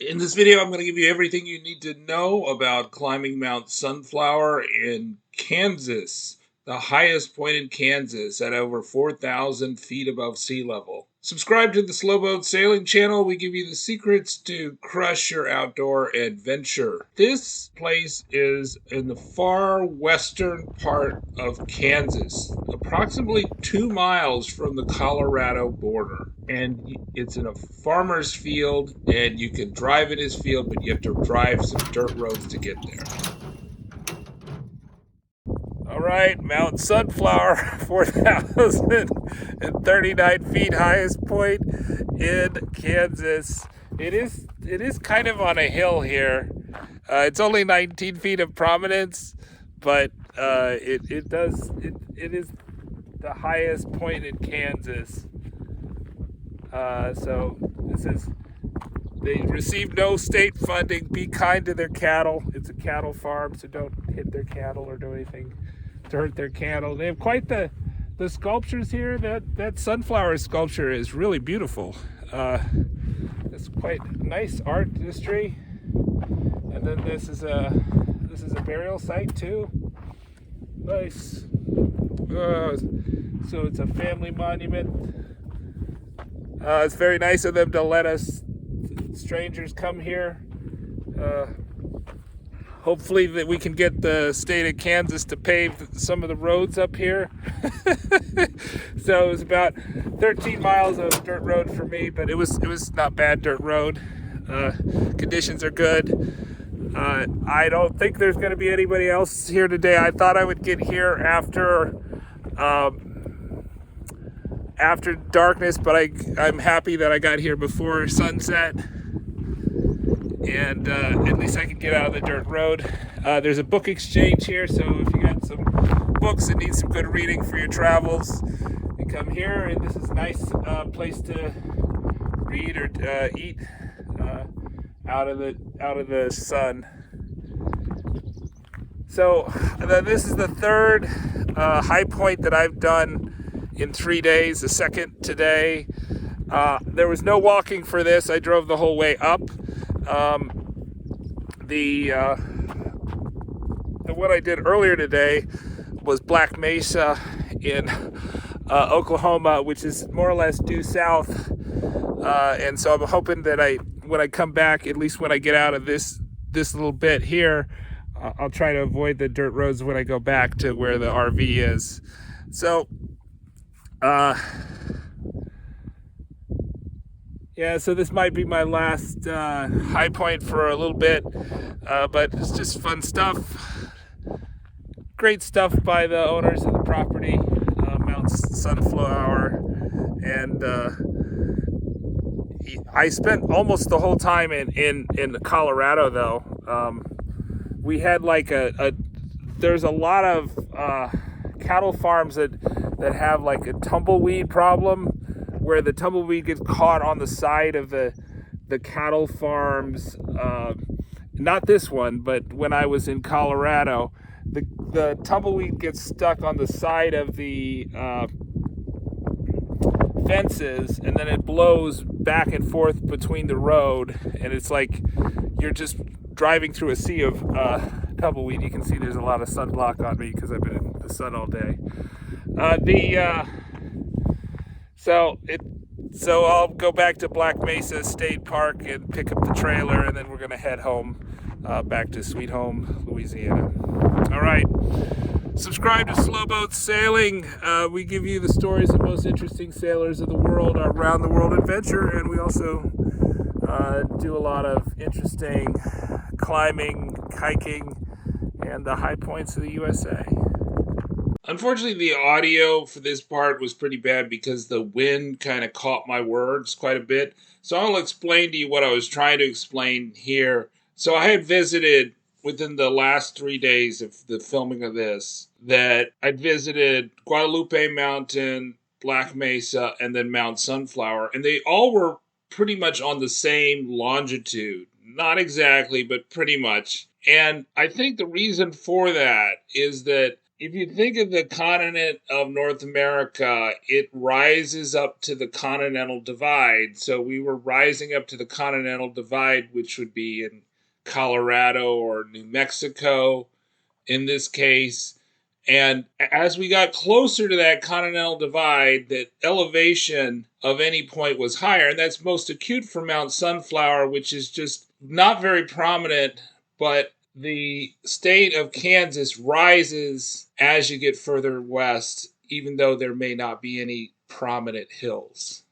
In this video, I'm going to give you everything you need to know about climbing Mount Sunflower in Kansas, the highest point in Kansas at over 4,000 feet above sea level. Subscribe to the Slow Boat Sailing channel. We give you the secrets to crush your outdoor adventure. This place is in the far western part of Kansas, approximately 2 miles from the Colorado border. And it's in a farmer's field, and you can drive in his field, but you have to drive some dirt roads to get there. All right, Mount Sunflower, 4,039 feet, highest point in Kansas. It is kind of on a hill here. It's only 19 feet of prominence, but it is the highest point in Kansas. So they receive no state funding. Be kind to their cattle. It's a cattle farm, so don't hit their cattle or do anything to hurt their cattle. They have quite the sculptures here. That sunflower sculpture is really beautiful. It's quite nice art history. And then this is a burial site too. Nice. So it's a family monument. It's very nice of them to let us strangers come here. Hopefully that we can get the state of Kansas to pave some of the roads up here. So it was about 13 miles of dirt road for me, but it was not bad dirt road. Conditions are good. I don't think there's going to be anybody else here today. I thought I would get here after darkness, but I'm happy that I got here before sunset, and at least I can get out of the dirt road. There's a book exchange here, so if you got some books and need some good reading for your travels, you come here, and this is a nice place to read or eat out of the sun. So this is the third high point that I've done in 3 days, the second today. There was no walking for this. I drove the whole way up. The one I did earlier today was Black Mesa in Oklahoma, which is more or less due south. And so I'm hoping that when I come back, at least when I get out of this little bit here, I'll try to avoid the dirt roads when I go back to where the RV is. So yeah, so this might be my last high point for a little bit, but it's just fun stuff. Great stuff by the owners of the property, Mount Sunflower, and I spent almost the whole time in Colorado though. We had like there's a lot of cattle farms that have like a tumbleweed problem, where the tumbleweed gets caught on the side of the cattle farms. Not this one, but when I was in Colorado, the tumbleweed gets stuck on the side of the fences, and then it blows back and forth between the road, and it's like you're just driving through a sea of tumbleweed. You can see there's a lot of sunblock on me because I've been in the sun all day. So I'll go back to Black Mesa State Park and pick up the trailer, and then we're gonna head home, back to Sweet Home, Louisiana. All right. Subscribe to Slow Boat Sailing. We give you the stories of the most interesting sailors of the world, our round the world adventure, and we also do a lot of interesting climbing, hiking, and the high points of the USA. Unfortunately, the audio for this part was pretty bad because the wind kind of caught my words quite a bit. So I'll explain to you what I was trying to explain here. So I had visited within the last 3 days of the filming of this, that I'd visited Guadalupe Mountain, Black Mesa, and then Mount Sunflower, and they all were pretty much on the same longitude. Not exactly, but pretty much. And I think the reason for that is that If you think of the continent of North America, it rises up to the Continental Divide. So we were rising up to the Continental Divide, which would be in Colorado or New Mexico in this case. And as we got closer to that Continental Divide, the elevation of any point was higher. And that's most acute for Mount Sunflower, which is just not very prominent, but the state of Kansas rises as you get further west, even though there may not be any prominent hills.